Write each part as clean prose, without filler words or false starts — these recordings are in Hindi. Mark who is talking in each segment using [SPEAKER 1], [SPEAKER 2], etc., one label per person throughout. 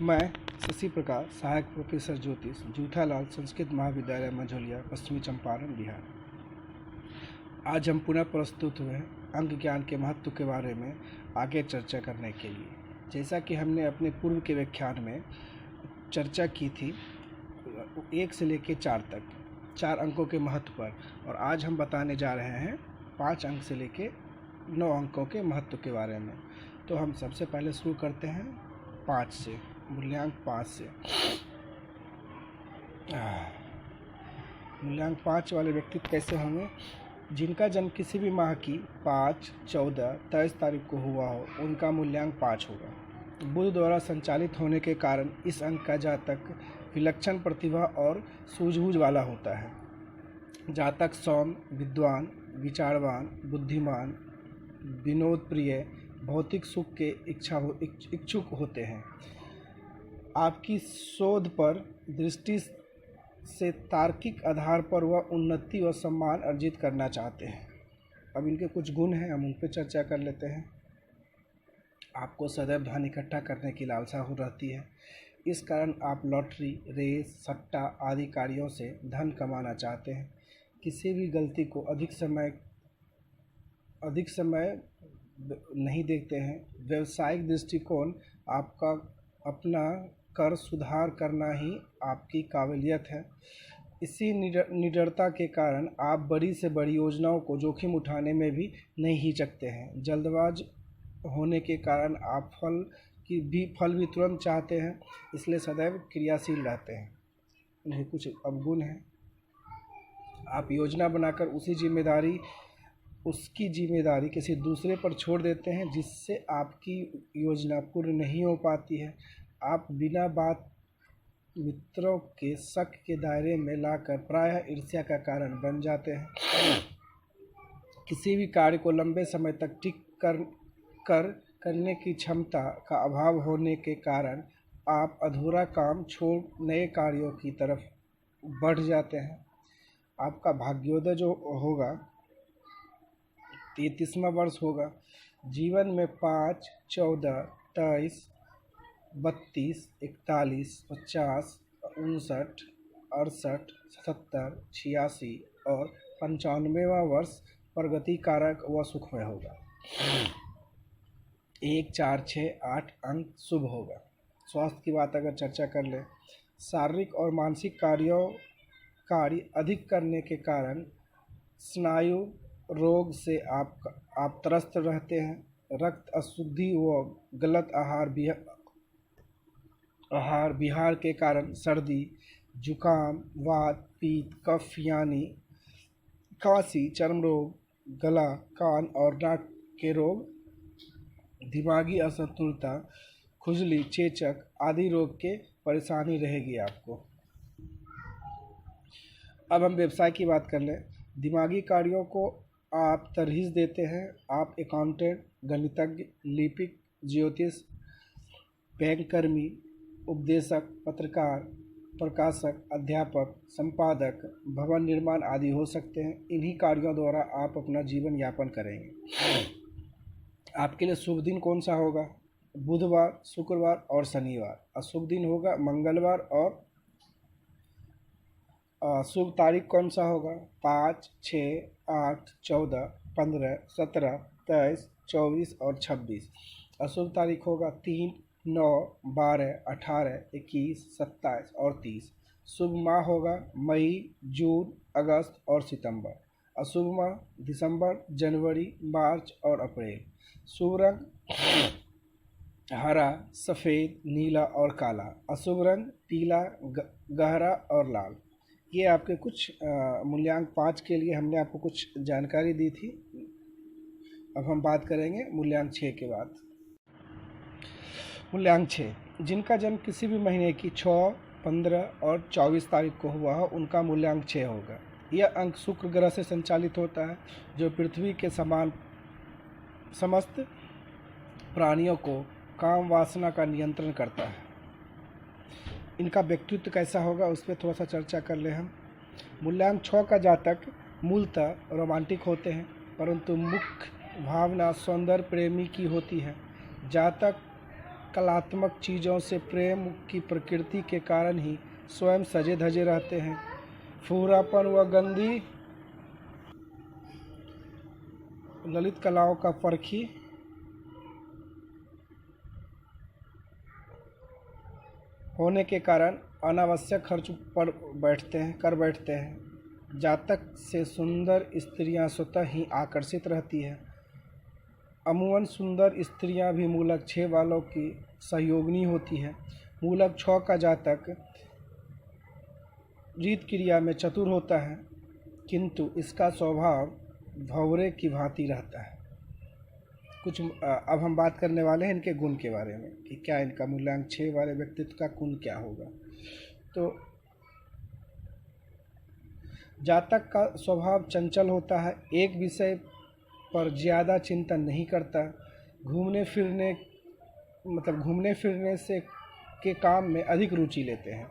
[SPEAKER 1] मैं शशि प्रकाश, सहायक प्रोफेसर ज्योतिष, जूठालाल संस्कृत महाविद्यालय मंझौलिया, पश्चिमी चंपारण, बिहार। आज हम पुनः प्रस्तुत हुए हैं अंक ज्ञान के महत्व के बारे में आगे चर्चा करने के लिए। जैसा कि हमने अपने पूर्व के व्याख्यान में चर्चा की थी 1 से लेकर 4 तक 4 अंकों के महत्व पर, और आज हम बताने जा रहे हैं 5 अंक से लेकर 9 अंकों के महत्व के बारे में। तो हम सबसे पहले शुरू करते हैं 5 से, मूल्यांक 5 से। मूल्यांक 5 वाले व्यक्ति कैसे होंगे? जिनका जन्म किसी भी माह की 5, 14, 23 तारीख को हुआ हो, उनका मूल्यांक 5 होगा। बुध द्वारा संचालित होने के कारण इस अंक का जातक विलक्षण प्रतिभा और सूझबूझ वाला होता है। जातक सौम्य, विद्वान, विचारवान, बुद्धिमान, विनोद प्रिय, भौतिक सुख के इच्छुक होते हैं। आपकी शोध पर दृष्टि से तार्किक आधार पर वह उन्नति व सम्मान अर्जित करना चाहते हैं। अब इनके कुछ गुण हैं, हम उन पर चर्चा कर लेते हैं। आपको सदैव धन इकट्ठा करने की लालसा हो रहती है। इस कारण आप लॉटरी, रेस, सट्टा आदि कार्यों से धन कमाना चाहते हैं। किसी भी गलती को अधिक समय नहीं देखते हैं। व्यावसायिक दृष्टिकोण आपका अपना कर सुधार करना ही आपकी काबिलियत है। इसी निडरता के कारण आप बड़ी से बड़ी योजनाओं को जोखिम उठाने में भी नहीं हिचकते हैं। जल्दबाज होने के कारण आप फल भी तुरंत चाहते हैं, इसलिए सदैव क्रियाशील रहते हैं। इन्हें कुछ अवगुण हैं। आप योजना बनाकर उसकी जिम्मेदारी किसी दूसरे पर छोड़ देते हैं, जिससे आपकी योजना पूर्ण नहीं हो पाती है। आप बिना बात मित्रों के शक के दायरे में लाकर प्रायः ईर्ष्या का कारण बन जाते हैं। किसी भी कार्य को लंबे समय तक टिक करने की क्षमता का अभाव होने के कारण आप अधूरा काम छोड़ नए कार्यों की तरफ बढ़ जाते हैं। आपका भाग्योदय जो होगा 33वां वर्ष होगा। जीवन में 5, 14, 23, 32, 41, 50, 59, 68, 77, 86 और 95वां वर्ष प्रगति कारक व सुखमय होगा। 1, 4, 6, 8 अंक शुभ होगा। स्वास्थ्य की बात अगर चर्चा कर ले, शारीरिक और मानसिक कार्य अधिक करने के कारण स्नायु रोग से आप त्रस्त रहते हैं। रक्त अशुद्धि व गलत आहार विहार के कारण सर्दी, जुकाम, वात, पित्त, कफ यानी खांसी, चर्म रोग, गला, कान और नाक के रोग, दिमागी असंतुलता, खुजली, चेचक आदि रोग के परेशानी रहेगी आपको। अब हम व्यवसाय की बात कर लें। दिमागी कार्यों को आप तरहीज देते हैं। आप अकाउंटेंट, गणितज्ञ, लिपिक, ज्योतिष, बैंककर्मी, उपदेशक, पत्रकार, प्रकाशक, अध्यापक, संपादक, भवन निर्माण आदि हो सकते हैं। इन्हीं कार्यों द्वारा आप अपना जीवन यापन करेंगे। आपके लिए शुभ दिन कौन सा होगा? बुधवार, शुक्रवार और शनिवार। अशुभ दिन होगा मंगलवार और शुभ तारीख कौन सा होगा? 5, 6, 8, 14, 15, 17, 23, 24 और 26। अशुभ तारीख होगा 3, 9, 12, 18, 21, 27 और 30। शुभ माह होगा मई, जून, अगस्त और सितंबर। अशुभ माह दिसंबर, जनवरी, मार्च और अप्रैल। शुभ रंग हरा, सफ़ेद, नीला और काला। अशुभ रंग पीला, गहरा और लाल। ये आपके कुछ मूल्यांक 5 के लिए हमने आपको कुछ जानकारी दी थी। अब हम बात करेंगे मूल्यांक 6 के बाद। मूल्यांक 6, जिनका जन्म किसी भी महीने की 6, 15 और 24 तारीख को हुआ हो, उनका मूल्यांक 6 होगा। यह अंक शुक्र ग्रह से संचालित होता है, जो पृथ्वी के समान समस्त प्राणियों को काम वासना का नियंत्रण करता है। इनका व्यक्तित्व कैसा होगा उस पर थोड़ा सा चर्चा कर ले हम। मूल्यांक 6 का जातक मूलतः रोमांटिक होते हैं, परंतु मुख्य भावना सौंदर्य प्रेमी की होती है। जातक कलात्मक चीज़ों से प्रेम की प्रकृति के कारण ही स्वयं सजे धजे रहते हैं। फुहरापन व गंदी ललित कलाओं का परखी होने के कारण अनावश्यक खर्च कर बैठते हैं। जातक से सुंदर स्त्रियां स्वतः ही आकर्षित रहती हैं। अमूमन सुंदर स्त्रियां भी मूलक 6 वालों की सहयोगिनी होती हैं। मूलक 6 का जातक रीत क्रिया में चतुर होता है, किंतु इसका स्वभाव भंवरे की भांति रहता है। अब हम बात करने वाले हैं इनके गुण के बारे में कि क्या इनका मूल्यांक 6 वाले व्यक्तित्व का गुण क्या होगा। तो जातक का स्वभाव चंचल होता है, एक विषय पर ज़्यादा चिंतन नहीं करता। घूमने फिरने से के काम में अधिक रुचि लेते हैं।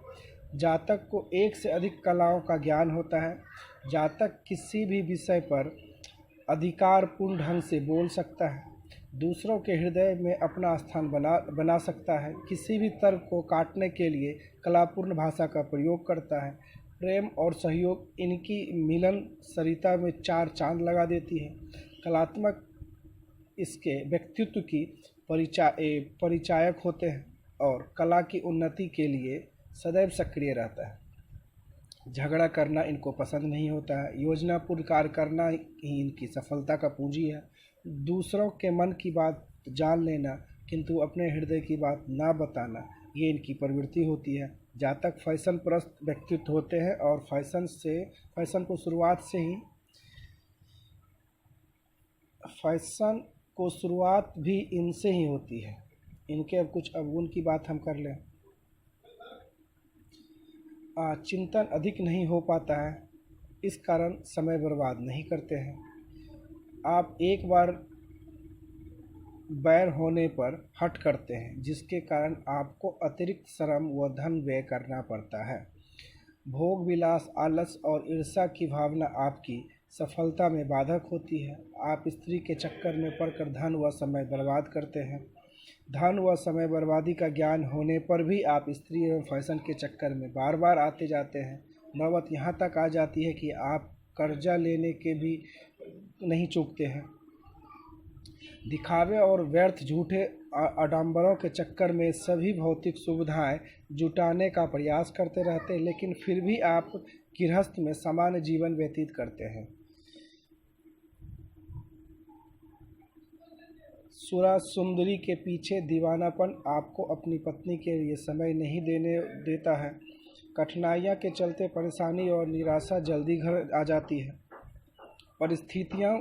[SPEAKER 1] जातक को एक से अधिक कलाओं का ज्ञान होता है। जातक किसी भी विषय पर अधिकारपूर्ण ढंग से बोल सकता है, दूसरों के हृदय में अपना स्थान बना सकता है। किसी भी तर्क को काटने के लिए कलापूर्ण भाषा का प्रयोग करता है। प्रेम और सहयोग इनकी मिलन सरिता में 4 चांद लगा देती है। कलात्मक इसके व्यक्तित्व की परिचायक होते हैं और कला की उन्नति के लिए सदैव सक्रिय रहता है। झगड़ा करना इनको पसंद नहीं होता है। योजनापूर्ण कार्य करना ही इनकी सफलता का पूंजी है। दूसरों के मन की बात जान लेना किंतु अपने हृदय की बात ना बताना, ये इनकी प्रवृत्ति होती है। जातक फैशन परस्त व्यक्तित्व होते हैं और फैशन को शुरुआत भी इनसे ही होती है। इनके अब कुछ अवगुण की बात हम कर लें। चिंतन अधिक नहीं हो पाता है, इस कारण समय बर्बाद नहीं करते हैं। आप एक बार बैर होने पर हट करते हैं, जिसके कारण आपको अतिरिक्त श्रम व धन व्यय करना पड़ता है। भोग विलास, आलस और ईर्ष्या की भावना आपकी सफलता में बाधक होती है। आप स्त्री के चक्कर में पड़कर धन व समय बर्बाद करते हैं। धन व समय बर्बादी का ज्ञान होने पर भी आप स्त्री एवं फैशन के चक्कर में बार बार आते जाते हैं। नौबत यहाँ तक आ जाती है कि आप कर्जा लेने के भी नहीं चूकते हैं। दिखावे और व्यर्थ झूठे आडंबरों के चक्कर में सभी भौतिक सुविधाएं जुटाने का प्रयास करते रहते हैं, लेकिन फिर भी आप गृहस्थ में सामान्य जीवन व्यतीत करते हैं। सुरा सुंदरी के पीछे दीवानापन आपको अपनी पत्नी के लिए समय नहीं देने देता है। कठिनाइयां के चलते परेशानी और निराशा जल्दी घर आ जाती है। परिस्थितियों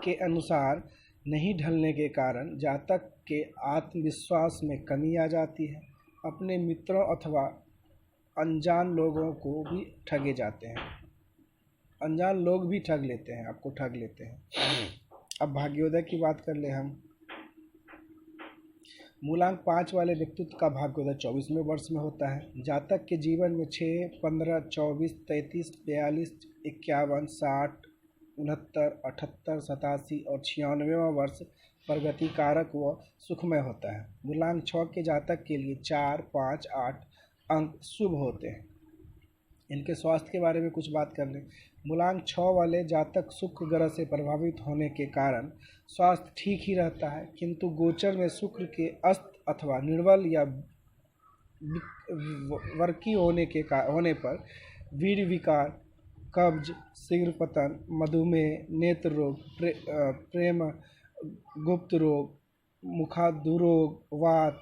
[SPEAKER 1] के अनुसार नहीं ढलने के कारण जातक के आत्मविश्वास में कमी आ जाती है। अपने मित्रों अथवा अनजान लोगों को भी ठगे जाते हैं। अनजान लोग भी ठग लेते हैं, आपको ठग लेते हैं। अब भाग्योदय की बात कर ले हम। मूलांक 5 वाले व्यक्तित्व का भाग्योदय 24वें वर्ष में होता है। जातक के जीवन में 6, 15, 24, 33, 42, 51, 60, 69, 78, 87 और 96वां वर्ष प्रगति कारक व सुखमय होता है। मूलांक 6 के जातक के लिए 4, 5, 8 अंक शुभ होते हैं। इनके स्वास्थ्य के बारे में कुछ बात कर लें। मूलांक 6 वाले जातक शुक्र ग्रह से प्रभावित होने के कारण स्वास्थ्य ठीक ही रहता है, किंतु गोचर में शुक्र के अस्त अथवा निर्बल या वर्की होने पर वीर्य विकार, कब्ज, शीघ्र पतन, मधुमेह, नेत्र रोग, प्रेम गुप्त रोग, मुखादुरोग, वात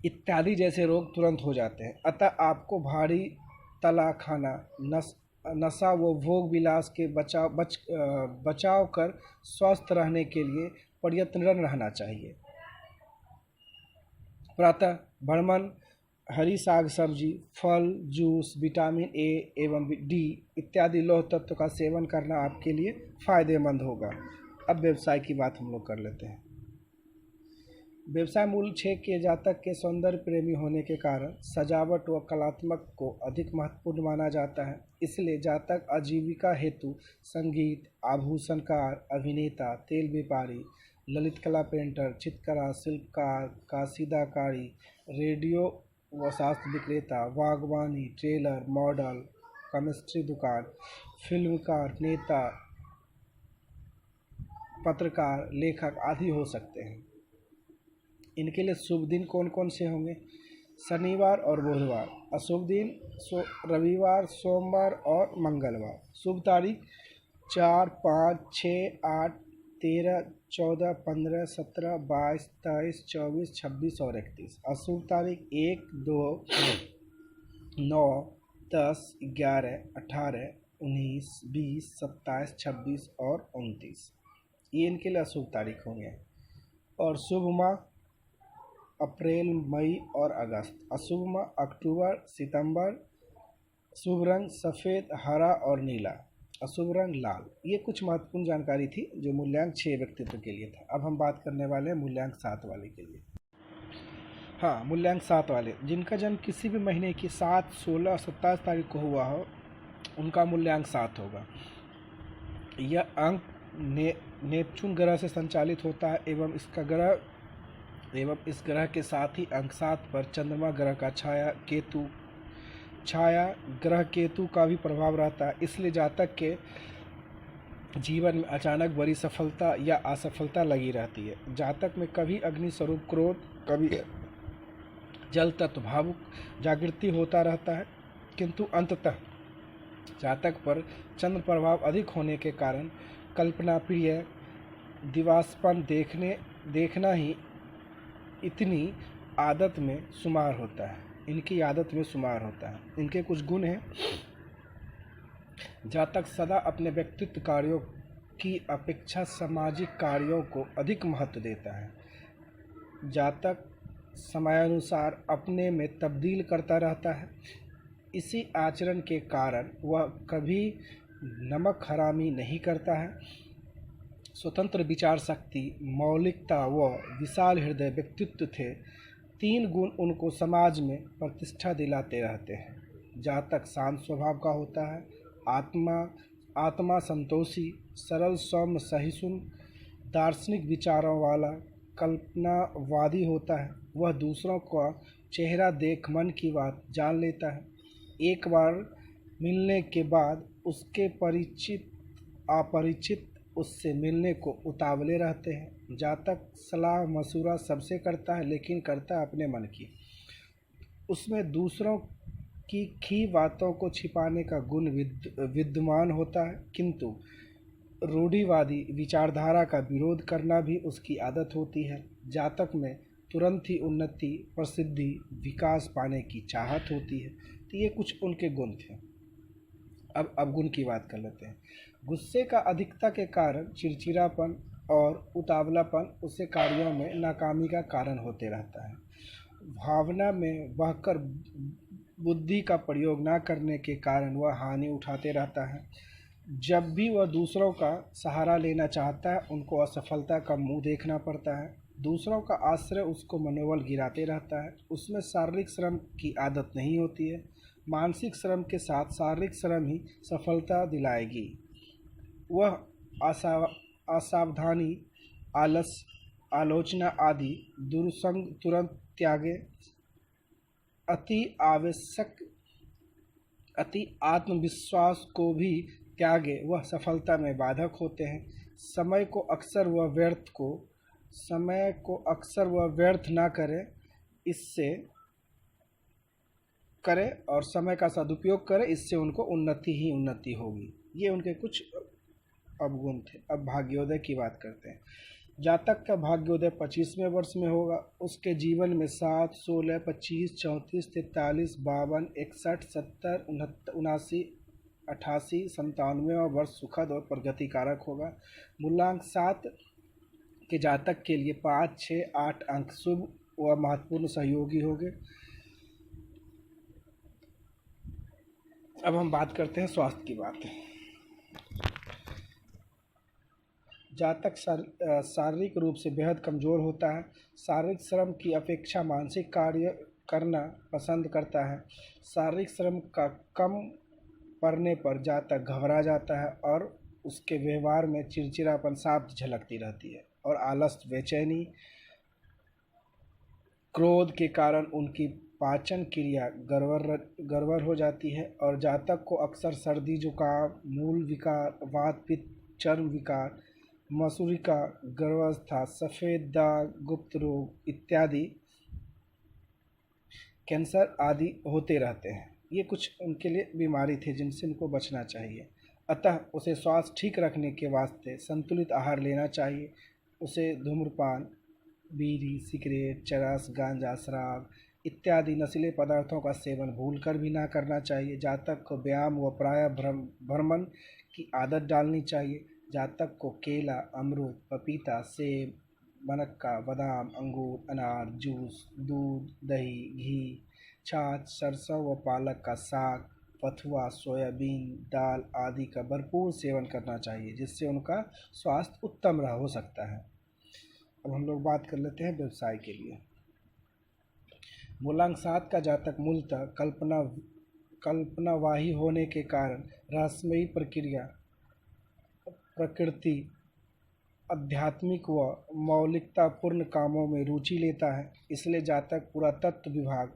[SPEAKER 1] इत्यादि जैसे रोग तुरंत हो जाते हैं। अतः आपको भारी तला खाना, नशा व भोग विलास के बचाव कर स्वस्थ रहने के लिए प्रयत्नरत रहना चाहिए। प्रातः भ्रमण, हरी साग सब्जी, फल, जूस, विटामिन ए एवं डी इत्यादि लौह तत्व का सेवन करना आपके लिए फायदेमंद होगा। अब व्यवसाय की बात हम लोग कर लेते हैं। व्यवसाय मूल 6 के जातक के सौंदर्य प्रेमी होने के कारण सजावट व कलात्मक को अधिक महत्वपूर्ण माना जाता है। इसलिए जातक आजीविका हेतु संगीत, आभूषणकार, अभिनेता, तेल व्यापारी, ललित कला पेंटर, चित्रकला, शिल्पकार, काशीदाकारी, रेडियो व शास्त्र विक्रेता, बागवानी, टेलर, मॉडल, केमिस्ट्री दुकान, फिल्मकार, नेता, पत्रकार, लेखक आदि हो सकते हैं। इनके लिए शुभ दिन कौन कौन से होंगे? शनिवार और बुधवार। अशुभ दिन रविवार, सोमवार और मंगलवार। शुभ तारीख 4, 5, 6, 8, 13, 14, 15, 17, 22, 23, 24, 26 और 31। अशुभ तारीख 1, 2, 9, 10, 11, 18, 19, 20, 27, 26 और 29। ये इनके लिए अशुभ तारीख होंगे। और शुभ माह अप्रैल, मई और अगस्त। अशुभ माह अक्टूबर, सितंबर। शुभ रंग सफ़ेद, हरा और नीला। अशुभ रंग लाल। ये कुछ महत्वपूर्ण जानकारी थी जो मूल्यांक 6 व्यक्तित्व के लिए था। अब हम बात करने वाले हैं मूल्यांक 7 वाले के लिए। हाँ, मूल्यांक 7 वाले जिनका जन्म किसी भी महीने की 7, 16 और 27 तारीख को हुआ हो, उनका मूल्यांक 7 होगा। यह अंक नेपच्यून ग्रह से संचालित होता है एवं इस ग्रह के साथ ही अंक 7 पर चंद्रमा ग्रह का छाया ग्रह केतु का भी प्रभाव रहता है। इसलिए जातक के जीवन में अचानक बड़ी सफलता या असफलता लगी रहती है। जातक में कभी अग्नि स्वरूप क्रोध, कभी जल तत्व भावुक जागृति होता रहता है, किंतु अंततः जातक पर चंद्र प्रभाव अधिक होने के कारण कल्पना प्रिय दिवास्पन देखना ही इनकी आदत में शुमार होता है। इनके कुछ गुण हैं। जातक सदा अपने व्यक्तित्व कार्यों की अपेक्षा सामाजिक कार्यों को अधिक महत्व देता है। जातक समयानुसार अपने में तब्दील करता रहता है। इसी आचरण के कारण वह कभी नमक हरामी नहीं करता है। स्वतंत्र विचार शक्ति, मौलिकता व विशाल हृदय व्यक्तित्व थे। 3 गुण उनको समाज में प्रतिष्ठा दिलाते रहते हैं। जातक शांत स्वभाव का होता है। आत्मा संतोषी, सरल, सौम्य, सहिष्णु, दार्शनिक विचारों वाला, कल्पनावादी होता है। वह दूसरों का चेहरा देख मन की बात जान लेता है। एक बार मिलने के बाद उसके अपरिचित उससे मिलने को उतावले रहते हैं। जातक सलाह मशुरा सबसे करता है, लेकिन करता है अपने मन की। उसमें दूसरों की बातों को छिपाने का गुण विद्यमान होता है, किंतु रूढ़िवादी विचारधारा का विरोध करना भी उसकी आदत होती है। जातक में तुरंत ही उन्नति, प्रसिद्धि, विकास पाने की चाहत होती है। तो ये कुछ उनके गुण थे। अब गुण की बात कर लेते हैं। गुस्से का अधिकता के कारण चिड़चिड़ापन और उतावलापन उसे कार्यों में नाकामी का कारण होते रहता है। भावना में बहकर बुद्धि का प्रयोग न करने के कारण वह हानि उठाते रहता है। जब भी वह दूसरों का सहारा लेना चाहता है, उनको असफलता का मुंह देखना पड़ता है। दूसरों का आश्रय उसको मनोबल गिराते रहता है। उसमें शारीरिक श्रम की आदत नहीं होती है। मानसिक श्रम के साथ शारीरिक श्रम ही सफलता दिलाएगी। वह असावधानी, आलस, आलोचना आदि दुर्संग तुरंत त्यागे। अति आत्मविश्वास को भी त्यागे वह सफलता में बाधक होते हैं। समय को अक्सर वह व्यर्थ ना करे और समय का सदुपयोग करे। इससे उनको उन्नति ही उन्नति होगी। ये उनके कुछ अवगुण थे। अब भाग्योदय की बात करते हैं। जातक का भाग्योदय 25वें वर्ष में होगा। उसके जीवन में 7, 16, 25, 34, 43, 52, 61, 70, 79, 88, 97वां वर्ष सुखद और प्रगतिकारक होगा। मूल्यांक 7 के जातक के लिए 5, 6, 8 अंक शुभ व महत्वपूर्ण सहयोगी होंगे। अब हम बात करते हैं स्वास्थ्य की बात। जातक शारीरिक रूप से बेहद कमज़ोर होता है। शारीरिक श्रम की अपेक्षा मानसिक कार्य करना पसंद करता है। शारीरिक श्रम का कम पड़ने पर जातक घबरा जाता है और उसके व्यवहार में चिड़चिड़ापन साफ झलकती रहती है। और आलस, बेचैनी, क्रोध के कारण उनकी पाचन क्रिया गड़बड़ हो जाती है और जातक को अक्सर सर्दी, जुकाम, मूल विकार, वात पित्त, चर्म विकार, मसूरिका, गर्भावस्था, सफ़ेद दाग, गुप्त रोग इत्यादि, कैंसर आदि होते रहते हैं। ये कुछ उनके लिए बीमारी थे जिनसे उनको बचना चाहिए। अतः उसे स्वास्थ्य ठीक रखने के वास्ते संतुलित आहार लेना चाहिए। उसे धूम्रपान, बीड़ी, सिगरेट, चरस, गांजा, शराब इत्यादि नशीले पदार्थों का सेवन भूलकर भी ना करना चाहिए। जातक को व्यायाम व भ्रमण की आदत डालनी चाहिए। जातक को केला, अमरूद, पपीता, सेब, मनक्का, बादाम, अंगूर, अनार, जूस, दूध, दही, घी, छाछ, सरसों व पालक का साग, बथुआ, सोयाबीन, दाल आदि का भरपूर सेवन करना चाहिए, जिससे उनका स्वास्थ्य उत्तम हो सकता है। अब हम लोग बात कर लेते हैं व्यवसाय के लिए। मूलांक 7 का जातक मूलतः कल्पनावाही होने के कारण रहस्यमयी प्रकृति, आध्यात्मिक व मौलिकतापूर्ण कामों में रुचि लेता है। इसलिए जातक पुरातत्व विभाग,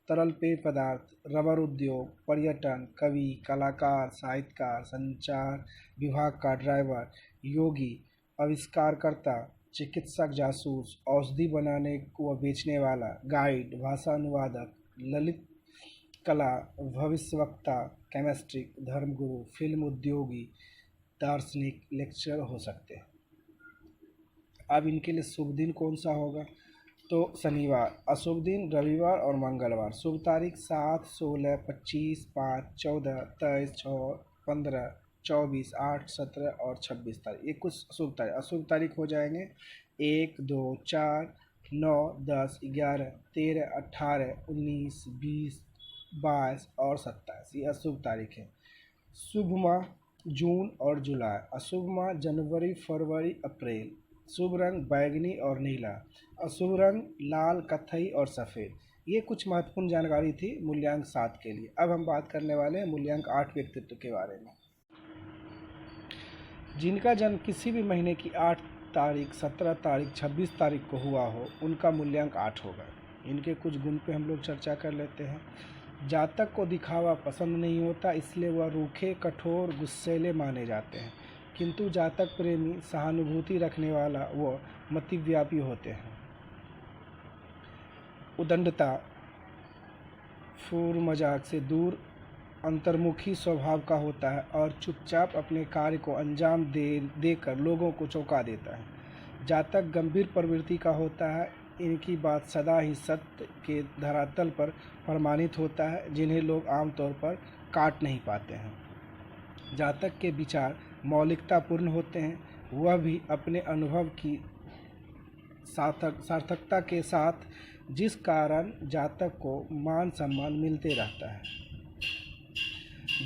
[SPEAKER 1] तरल पेय पदार्थ, रबर उद्योग, पर्यटन, कवि, कलाकार, साहित्यकार, संचार विभाग का ड्राइवर, योगी, आविष्कारकर्ता, चिकित्सक, जासूस, औषधि बनाने व बेचने वाला, गाइड, भाषा अनुवादक, ललित कला, भविष्यवक्ता, केमिस्ट्री, धर्मगुरु, फिल्म उद्योगी, दार्शनिक, लेक्चर हो सकते हैं। अब इनके लिए शुभ दिन कौन सा होगा? तो शनिवार, अशुभ दिन रविवार और मंगलवार। शुभ तारीख 7, 16, 25, 5, 14, 23, 6, 15, 24, 8, 17 और 26 तारीख। ये कुछ शुभ तारीख। अशुभ तारीख हो जाएंगे 1, 2, 4, 9, 10, 11, 13, 18, 19, 20, 22 और 27। ये अशुभ तारीख है। शुभ माह जून और जुलाई। अशुभ माह जनवरी, फरवरी, अप्रैल। शुभ रंग बैगनी और नीला। अशुभ रंग लाल, कत्थई और सफ़ेद। ये कुछ महत्वपूर्ण जानकारी थी मूल्यांक 7 के लिए। अब हम बात करने वाले हैं मूल्यांक 8 व्यक्तित्व के बारे में। जिनका जन्म किसी भी महीने की 8 तारीख, 17 तारीख, 26 तारीख को हुआ हो, उनका मूल्यांक 8 होगा। इनके कुछ गुण पे हम लोग चर्चा कर लेते हैं। जातक को दिखावा पसंद नहीं होता, इसलिए वह रूखे, कठोर, गुस्सैले माने जाते हैं। किंतु जातक प्रेमी, सहानुभूति रखने वाला व मतिव्यापी होते हैं। उदंडता, फूर मजाक से दूर, अंतर्मुखी स्वभाव का होता है और चुपचाप अपने कार्य को अंजाम देकर लोगों को चौंका देता है। जातक गंभीर प्रवृत्ति का होता है। इनकी बात सदा ही सत्य के धरातल पर प्रमाणित होता है, जिन्हें लोग आमतौर पर काट नहीं पाते हैं। जातक के विचार मौलिकतापूर्ण होते हैं। वह भी अपने अनुभव की सार्थकता के साथ, जिस कारण जातक को मान सम्मान मिलते रहता है।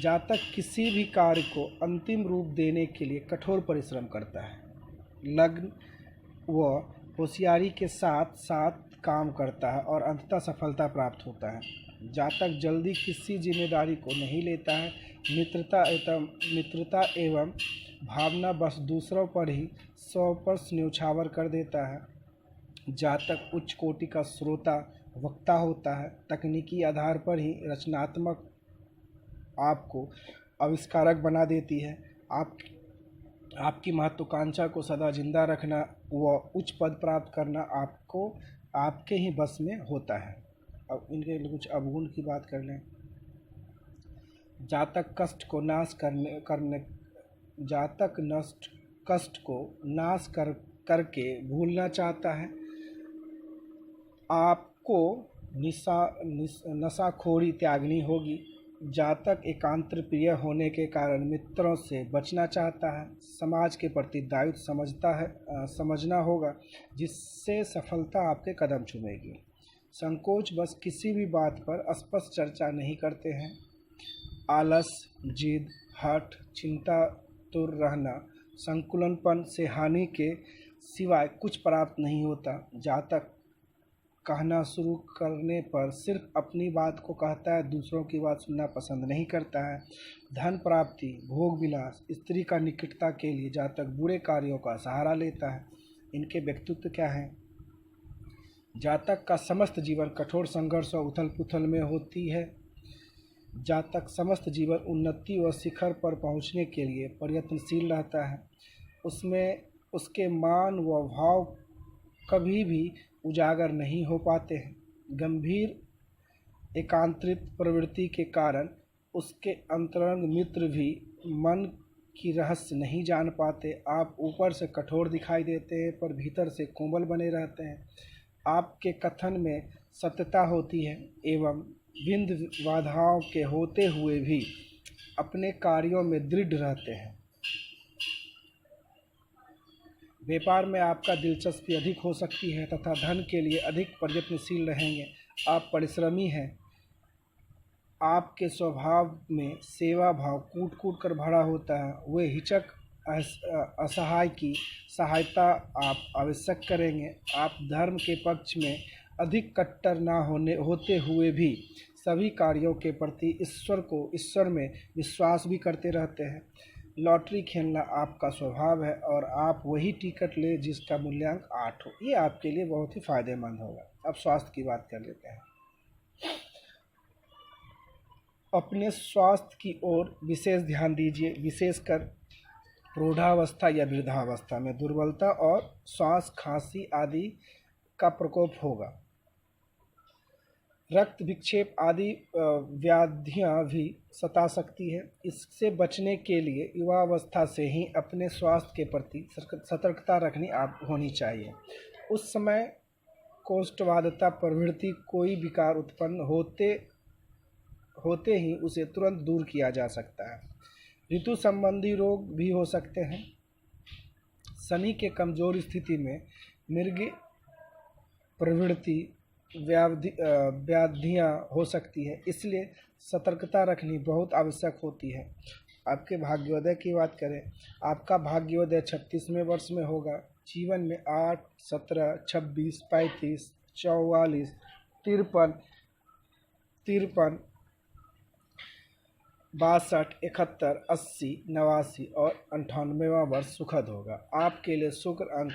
[SPEAKER 1] जातक किसी भी कार्य को अंतिम रूप देने के लिए कठोर परिश्रम करता है। लग्न व होशियारी के साथ साथ काम करता है और अंततः सफलता प्राप्त होता है। जातक जल्दी किसी जिम्मेदारी को नहीं लेता है। मित्रता एवं भावना बस दूसरों पर ही 100% न्यौछावर कर देता है। जातक उच्च कोटि का श्रोता, वक्ता होता है। तकनीकी आधार पर ही रचनात्मक आपको आविष्कारक बना देती है। आपकी महत्वाकांक्षा को सदा जिंदा रखना व उच्च पद प्राप्त करना आपके ही बस में होता है। अब इनके कुछ अवगुण की बात कर लें। जातक कष्ट को नाश करके भूलना चाहता है। आपको नशाखोरी त्यागनी होगी। जातक एकांत प्रिय होने के कारण मित्रों से बचना चाहता है। समाज के प्रति दायित्व समझना होगा, जिससे सफलता आपके कदम चूमेगी। संकोच बस किसी भी बात पर स्पष्ट चर्चा नहीं करते हैं। आलस, जिद, हठ, चिंतातुर रहना, संकुलनपन से हानि के सिवाय कुछ प्राप्त नहीं होता। जातक कहना शुरू करने पर सिर्फ अपनी बात को कहता है, दूसरों की बात सुनना पसंद नहीं करता है। धन प्राप्ति, भोग विलास, स्त्री का निकटता के लिए जातक बुरे कार्यों का सहारा लेता है। इनके व्यक्तित्व क्या हैं? जातक का समस्त जीवन कठोर संघर्ष और उथल पुथल में होती है। जातक समस्त जीवन उन्नति व शिखर पर पहुंचने के लिए प्रयत्नशील रहता है। उसमें उसके मान व भाव कभी भी उजागर नहीं हो पाते हैं। गंभीर एकांतरित प्रवृत्ति के कारण उसके अंतरंग मित्र भी मन की रहस्य नहीं जान पाते। आप ऊपर से कठोर दिखाई देते हैं पर भीतर से कोमल बने रहते हैं। आपके कथन में सत्यता होती है एवं बिंद बाधाओं के होते हुए भी अपने कार्यों में दृढ़ रहते हैं। व्यापार में आपका दिलचस्पी अधिक हो सकती है तथा धन के लिए अधिक प्रयत्नशील रहेंगे। आप परिश्रमी हैं। आपके स्वभाव में सेवा भाव कूट कूट कर भरा होता है। वे हिचक असहाय की सहायता आप आवश्यक करेंगे। आप धर्म के पक्ष में अधिक कट्टर ना होते हुए भी सभी कार्यों के प्रति ईश्वर में विश्वास भी करते रहते हैं। लॉटरी खेलना आपका स्वभाव है और आप वही टिकट ले जिसका मूल्यांक 8 हो। ये आपके लिए बहुत ही फायदेमंद होगा। अब स्वास्थ्य की बात कर लेते हैं। अपने स्वास्थ्य की ओर विशेष ध्यान दीजिए। विशेषकर प्रौढ़ावस्था या वृद्धावस्था में दुर्बलता और श्वास खांसी आदि का प्रकोप होगा। रक्त विक्षेप आदि व्याधियां भी सता सकती है। इससे बचने के लिए युवावस्था से ही अपने स्वास्थ्य के प्रति सतर्कता रखनी होनी चाहिए। उस समय कोष्ठवादता प्रवृत्ति कोई विकार उत्पन्न होते ही उसे तुरंत दूर किया जा सकता है। ऋतु संबंधी रोग भी हो सकते हैं। शनि के कमजोर स्थिति में मृग प्रवृत्ति व्याधियाँ हो सकती है, इसलिए सतर्कता रखनी बहुत आवश्यक होती है। आपके भाग्योदय की बात करें, आपका भाग्योदय 36वें वर्ष में होगा। जीवन में 8, 17, 26, 35, 44, 53, 62, 71, 80, 89 और 98वां वर्ष सुखद होगा। आपके लिए शुक्र अंक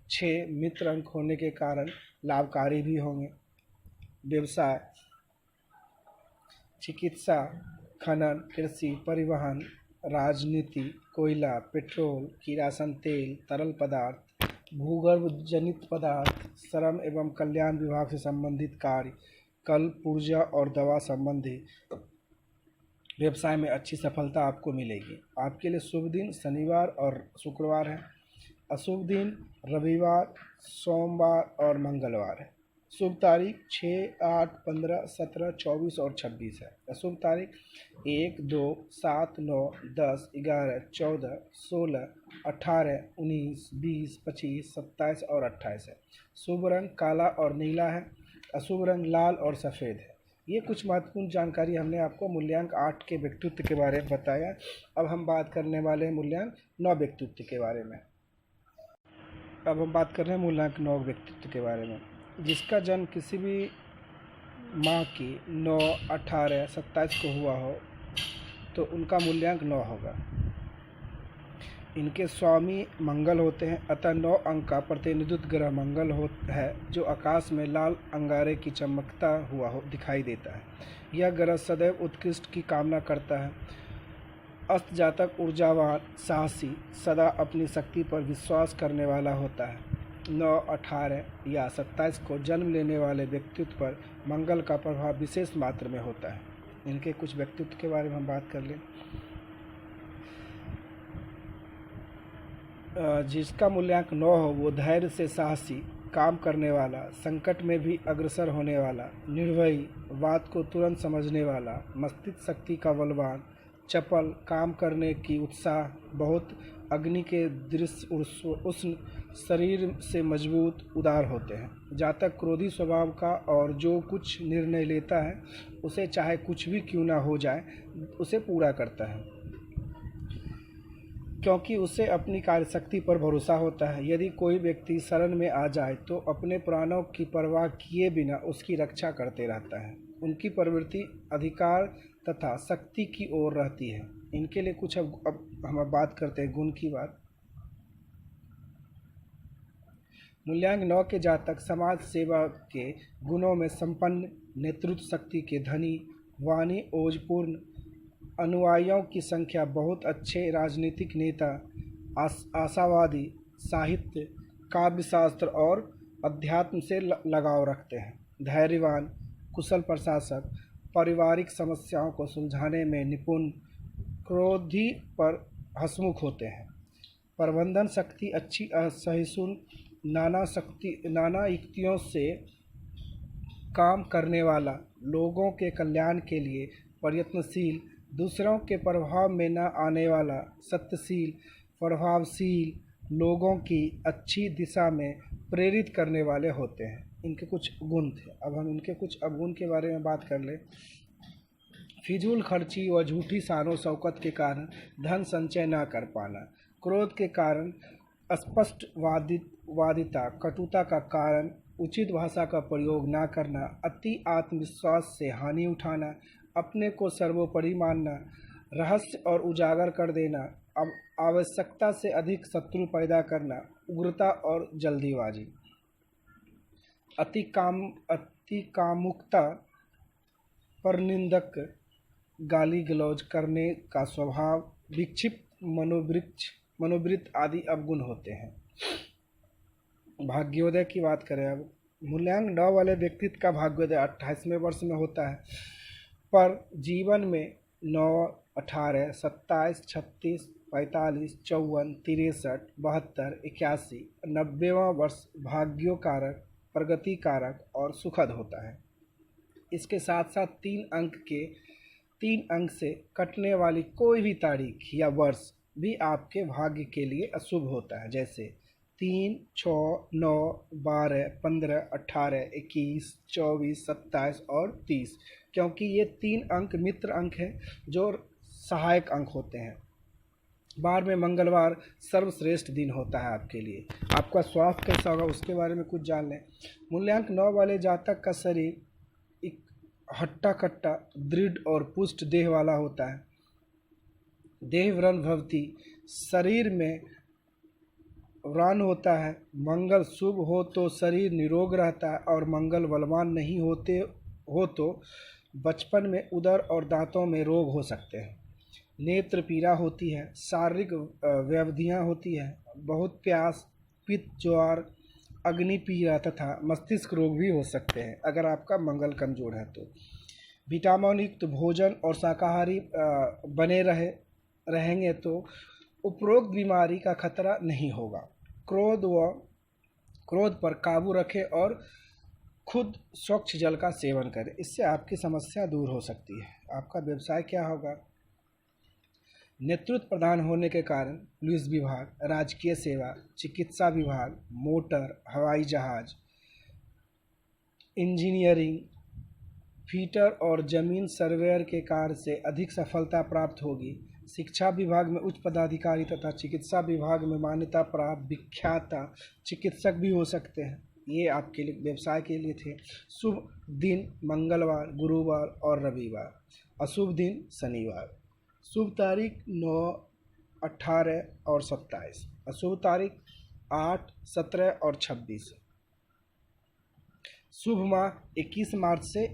[SPEAKER 1] 6 मित्र अंक होने के कारण लाभकारी भी होंगे। व्यवसाय, चिकित्सा, खनन, कृषि, परिवहन, राजनीति, कोयला, पेट्रोल, किरासन तेल, तरल पदार्थ, भूगर्भ जनित पदार्थ, श्रम एवं कल्याण विभाग से संबंधित कार्य, कल्प ऊर्जा और दवा संबंधी व्यवसाय में अच्छी सफलता आपको मिलेगी। आपके लिए शुभ दिन शनिवार और शुक्रवार है। अशुभ दिन रविवार, सोमवार और मंगलवार है। शुभ तारीख 6, 8, 15, 17, 24 और 26 है। अशुभ तारीख 1, 2, 7, 9, 10, 11, 14, 16, 18, 19, 20, 25, 27 और 28 है। शुभ रंग काला और नीला है। अशुभ रंग लाल और सफ़ेद है। ये कुछ महत्वपूर्ण जानकारी हमने आपको मूल्यांक 8 के व्यक्तित्व के बारे में बताया। अब हम बात करने वाले हैं मूल्यांक 9 व्यक्तित्व के बारे में। अब हम बात कर रहे हैं मूल्यांक 9 व्यक्तित्व के बारे में। जिसका जन्म किसी भी माह की 9, 18, 27 को हुआ हो तो उनका मूल्यांक 9 होगा। इनके स्वामी मंगल होते हैं, अतः 9 अंक का प्रतिनिधित्व ग्रह मंगल है जो आकाश में लाल अंगारे की चमकता हुआ दिखाई देता है। यह ग्रह सदैव उत्कृष्ट की कामना करता है। अस्त जातक ऊर्जावान, साहसी, सदा अपनी शक्ति पर विश्वास करने वाला होता है। 9, 18 या 27 को जन्म लेने वाले व्यक्तित्व पर मंगल का प्रभाव विशेष मात्रा में होता है। इनके कुछ व्यक्तित्व के बारे में हम बात कर लें। जिसका मूल्यांक 9 हो वो धैर्य से साहसी, काम करने वाला, संकट में भी अग्रसर होने वाला, निर्भयी, बात को तुरंत समझने वाला, मस्तिष्क शक्ति का बलवान, चपल, काम करने की उत्साह, बहुत अग्नि के दृश्य उष्ण, शरीर से मजबूत, उदार होते हैं। जातक क्रोधी स्वभाव का और जो कुछ निर्णय लेता है उसे चाहे कुछ भी क्यों ना हो जाए उसे पूरा करता है, क्योंकि उसे अपनी कार्यशक्ति पर भरोसा होता है। यदि कोई व्यक्ति शरण में आ जाए तो अपने प्राणों की परवाह किए बिना उसकी रक्षा करते रहता है। उनकी प्रवृत्ति अधिकार तथा शक्ति की ओर रहती है। इनके लिए कुछ अब हम बात करते हैं गुण की बात। मूल्यांक 9 के जातक समाज सेवा के गुणों में संपन्न, नेतृत्व शक्ति के धनी, वाणी ओजपूर्ण, अनुयायियों की संख्या बहुत, अच्छे राजनीतिक नेता, आशावादी, साहित्य, काव्यशास्त्र और अध्यात्म से लगाव रखते हैं, धैर्यवान, कुशल प्रशासक, पारिवारिक समस्याओं को सुलझाने में निपुण, क्रोधी पर हंसमुख होते हैं, प्रबंधन शक्ति अच्छी, सहिष्णु, नाना युक्तियों से काम करने वाला, लोगों के कल्याण के लिए प्रयत्नशील, दूसरों के प्रभाव में न आने वाला, सत्यशील, प्रभावशील, लोगों की अच्छी दिशा में प्रेरित करने वाले होते हैं। इनके कुछ गुण थे। अब हम इनके कुछ अवगुण के बारे में बात कर लें। फिजूल खर्ची व झूठी शानो शौकत के कारण धन संचय न कर पाना, क्रोध के कारण अस्पष्ट वादिता, कटुता का कारण उचित भाषा का प्रयोग न करना, अति आत्मविश्वास से हानि उठाना, अपने को सर्वोपरि मानना, रहस्य और उजागर कर देना, अब आवश्यकता से अधिक शत्रु पैदा करना, उग्रता और जल्दीबाजी, अति कामुकता, परनिंदक, गाली गलौज करने का स्वभाव, विक्षिप्त मनोवृत्ति आदि अवगुण होते हैं। भाग्योदय की बात करें अब, मूल्यांक 9 वाले व्यक्तित्व का भाग्योदय 28वें वर्ष में होता है, पर जीवन में 9, 18, 27, 36, 45, 54, 63, 72, 81, 90वां वर्ष भाग्योकारक, प्रगतिकारक और सुखद होता है। इसके साथ साथ 3 अंक से कटने वाली कोई भी तारीख या वर्ष भी आपके भाग्य के लिए अशुभ होता है, जैसे 3, 6, 9, 12, 15, 18, 21, 24, 27 और 30, क्योंकि ये 3 अंक मित्र अंक हैं जो सहायक अंक होते हैं। बार में मंगलवार सर्वश्रेष्ठ दिन होता है आपके लिए। आपका स्वास्थ्य कैसा होगा उसके बारे में कुछ जान लें। मूल्यांक 9 वाले जातक का शरीर एक हट्टा कट्टा, दृढ़ और पुष्ट देह वाला होता है। देह व्रण भवती, शरीर में व्रण होता है। मंगल शुभ हो तो शरीर निरोग रहता है, और मंगल बलवान नहीं हो तो बचपन में उदर और दांतों में रोग हो सकते हैं। नेत्र पीड़ा होती है, शारीरिक व्याधियाँ होती है, बहुत प्यास, पित्त ज्वर, अग्नि पीड़ा तथा मस्तिष्क रोग भी हो सकते हैं अगर आपका मंगल कमजोर है तो। विटामिन युक्त भोजन और शाकाहारी बने रहेंगे तो उपरोक्त बीमारी का खतरा नहीं होगा। क्रोध पर काबू रखें और खुद स्वच्छ जल का सेवन करें, इससे आपकी समस्या दूर हो सकती है। आपका व्यवसाय क्या होगा? नेतृत्व प्रधान होने के कारण पुलिस विभाग, राजकीय सेवा, चिकित्सा विभाग, मोटर, हवाई जहाज, इंजीनियरिंग, फीटर और जमीन सर्वेयर के कार्य से अधिक सफलता प्राप्त होगी। शिक्षा विभाग में उच्च पदाधिकारी तथा चिकित्सा विभाग में मान्यता प्राप्त विख्यात चिकित्सक भी हो सकते हैं। ये आपके लिए व्यवसाय के लिए थे। शुभ दिन मंगलवार, गुरुवार और रविवार। अशुभ दिन शनिवार। शुभ तारीख 9, 18 और 27। अशुभ तारीख 8, 17 और 26। शुभ माह 21 मार्च से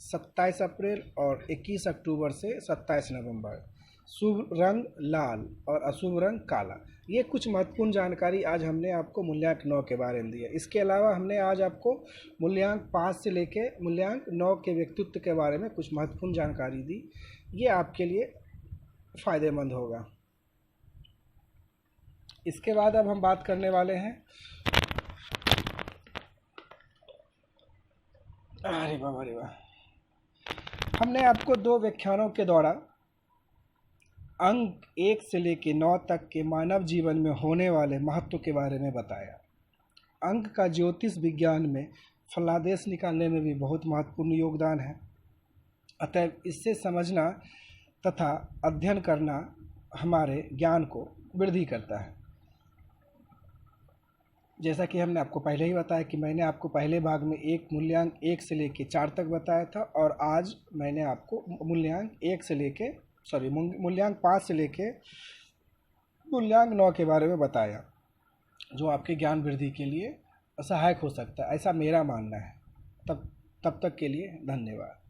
[SPEAKER 1] 27 अप्रैल और 21 अक्टूबर से 27 नवंबर। शुभ रंग लाल और अशुभ रंग काला। ये कुछ महत्वपूर्ण जानकारी आज हमने आपको मूल्यांक 9 के बारे में दी है। इसके अलावा हमने आज आपको मूल्यांक 5 से लेके मूल्यांक 9 के व्यक्तित्व के बारे में कुछ महत्वपूर्ण जानकारी दी। ये आपके लिए फ़ायदेमंद होगा। इसके बाद अब हम बात करने वाले हैं, अरे बाबा रे वाह, हमने आपको 2 व्याख्यानों के द्वारा अंक 1 से लेकर 9 तक के मानव जीवन में होने वाले महत्व के बारे में बताया। अंक का ज्योतिष विज्ञान में फलादेश निकालने में भी बहुत महत्वपूर्ण योगदान है। अतः इससे समझना तथा अध्ययन करना हमारे ज्ञान को वृद्धि करता है। जैसा कि हमने आपको पहले ही बताया कि मैंने आपको पहले भाग में मूल्यांक 1 से लेकर 4 तक बताया था, और आज मैंने आपको मूल्यांक 5 से लेके मूल्यांक 9 के बारे में बताया, जो आपके ज्ञान वृद्धि के लिए सहायक हो सकता है, ऐसा मेरा मानना है। तब तक के लिए धन्यवाद।